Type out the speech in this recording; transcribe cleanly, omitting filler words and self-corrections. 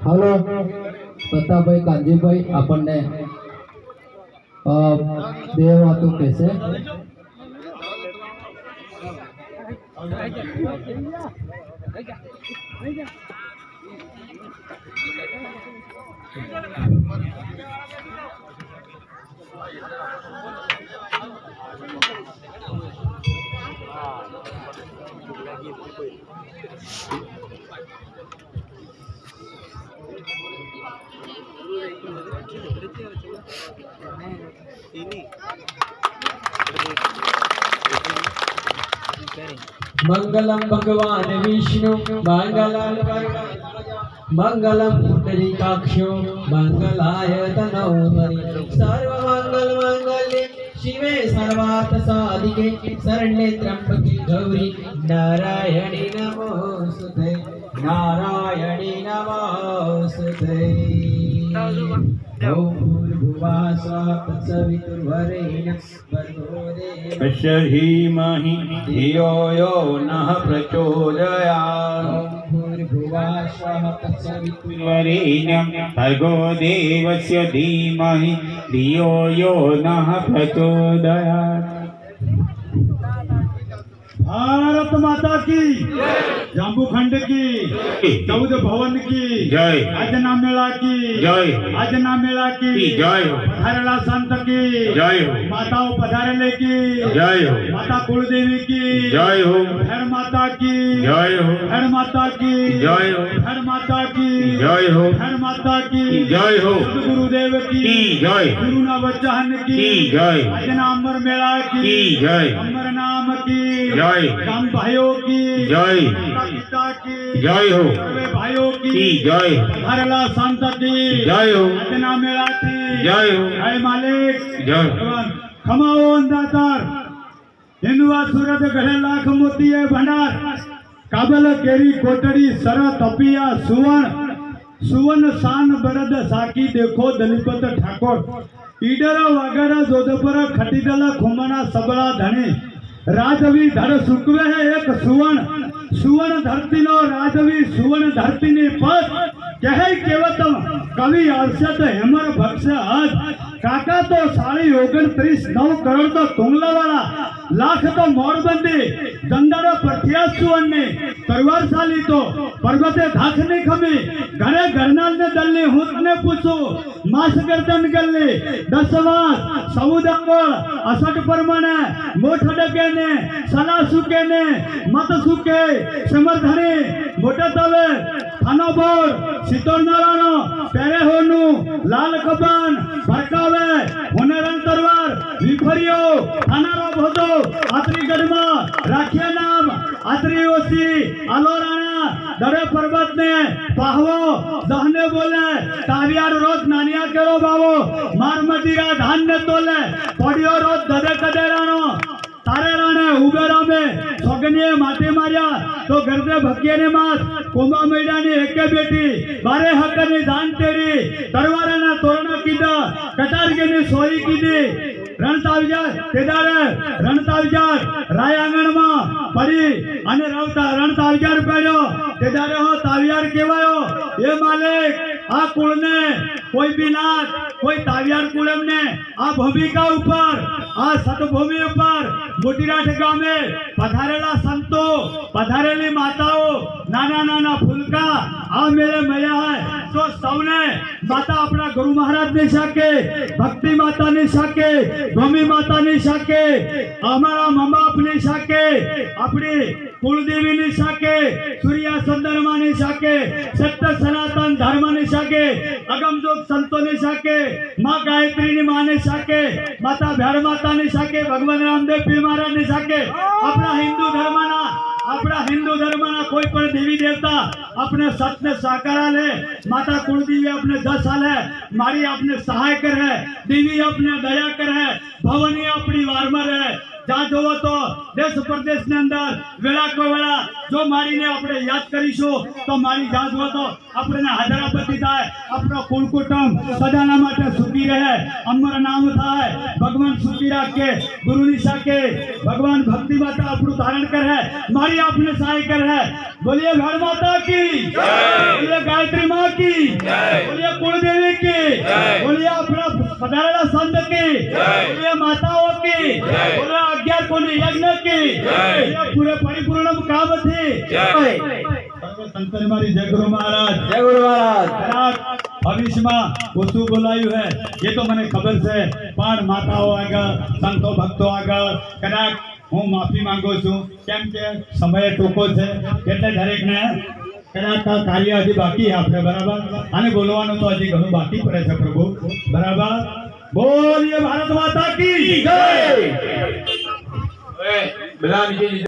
હાલો પ્રતાપભાઈ કાંજીભાઈ આપણને બે વાતો કહેશે. मंगलम भगवान विष्णु मंगलम मंगलम पुंडरीकाक्षो मंगलाय तनौ हरि सर्व मंगल मंगल्ये शिवे सर्वार्थ साधिके शरण्ये त्र्यंबके गौरी नारायणी नमोस्तुते नारायणी नमोस्तुते. ओम भूर्भुवः स्वः तत्सवितुर्वरेण्यं भर्गो तस्य धीमहि धियो यो नः प्रचोदयात्. ओम भूर्भुवः स्वः तत्सवितुर्वरेण्यं वरेण्यं भर्गो देवस्य धीमहि धियो यो नः प्रचोदयात्. भारत माता की, जांबूखंड की, 14 भवन की जय. आजना मेला की जय. आजना मेला की जय हो. पधारेला संत की जय हो. माताओं पधारेले की जय हो. माता कुलदेवी की जय हो. हर माता की जय हो. हर माता की जय हो. हर माता की जय हो. हर माता की जय हो. गुरुदेव की जय. गुरु नवचहन की जय. आजना अमर मेला की जय. अमर नाम की जय. राम भाइयों की जय. माता पिता की जय हो. सर्वे भाइयों की जय. हरला संत की जय हो. आजना मेला की जय हो. जय मालिक जय. भगवान खमाओ अंदातार हिंदुआ सूरत गढ़े लाख मोती है भंडार काबल केरी कोटड़ी सर तपिया सुवन शान बरद साकी देखो दलिपत ठाकोर ईडरा वागरा जोधपुर खटीदला खुमना सबला धनी राजवी धर सुकवे है एक सुवर्ण धरती नो राजवी सुवर्ण धरती ने पद कहे केवतम कवि अर्षद हेमर भक्ष हज काका तो 29.9 करोड़ तो तुंगला वाला लाख तो मोरबंदी गंदारा प्रथिया सुवर्ण परिवारशाली तो पर्वते धाखने खमी घरे घरनाल ने दल्ली हुतने पूछो मास गर्दन गल्ली 10 वास समुदांगोळ असट प्रमाणे मोठ डगेने सला सुकेने मत सुके समर्थने मोटा तवे थानो बोर सितोर नारायण पेरे होनु लाल कबान भरकावे होनरन तरवार विफरियो थानारो भोदो आत्री गढ़मा राखिया नाम आत्री ओसी आलोराणा दरे पर्वत ने पाहवो दहने बोले तावियार रोज नानिया केरो बावो मार मदिरा धान्य तोले पडियो रोज ददे कदेरानो तारे राणे उबेरा में सोगनिये माटे मारिया तो गर्दे भकिये ने मात कोंबा मैदानी एके बेटी बारे हक्कनी दान तेरी तरवाराना तोरणा कीधा कटारगेनी सोई कीधी रणताविजार तेदारे रणताविजार राय आंगणમાં પડી અને રણતાવિયાર પડ્યો તેદારે હો તાવિયાર કહેવાયો એ માલિક આ કુળને કોઈ બિનાત કોઈ તાવિયાર કુળમને આ ભૂમિકા ઉપર આ સતભૂમિ ઉપર મોટીરાઠ ગામે પધારેલા સંતો પધારેલી માતાઓ નાના નાના ફૂલકા આ મેળે મળ્યા હોય તો સૌને માતા આપણા ગુરુ મહારાજની શાકે ભક્તિ માતાની શાકે ભૂમિ માતાની શાકે અમારા મા બાપની શાકે આપણી કુળદેવીની શાકે સૂર્યા ચંદ્રમાની શાકે સત્ય સનાતન ધર્મની શાકે અગમજોગ સંતોની શાકે માં ગાયત્રીની માની શાકે માતા ભેળ માતાની શાકે ભગવાન રામદેવ પીર મહારાજની શાકે આપણા હિન્દુ ધર્મના કોઈ પણ દેવી દેવતા अपने सत्य साकारा ले माता कुलदेवी अपने 10 साल है मारी अपने सहाय कर है देवी अपने दया कर है भवनी अपनी वारमर है जहाँ जो तो देश प्रदेश ने अंदर वेला को वेला जो मारी ने अपने याद करीशो तो मारी जहाँ जो तो अपने हाजरापति थाय अपना कुल कुटुंब सदाना माटे सुखी रहे अमर नाम थाय भगवान सुखी राखे गुरु निशा के भगवान भक्ति माता अपनु धारण कर है मारी अपने सहाय कर है बोलिए घर माता की बोलिए माताओं की बोलो 11 कोणी यज्ञ की ये पूरे परिपूर्ण काम थी सर्व संतन मारी जय गुरु महाराज જય ગુરુ મહારાજ કદાચ ભવિષ્યમાં હું શું બોલાયું હે એ તો મને ખબર છે પણ માતાઓ આગળ સંતો ભક્તો આગળ કદાચ હું માફી માંગુ છું કેમ કે સમય ટૂંકો છે એટલે દરેકને કદાચ આ કાર્ય હજી બાકી આપણે બરાબર અને બોલવાનું તો હજી ઘણું બાકી પડે છે પ્રભુ બરાબર બોલીએ ભારત માતા કી જય બધા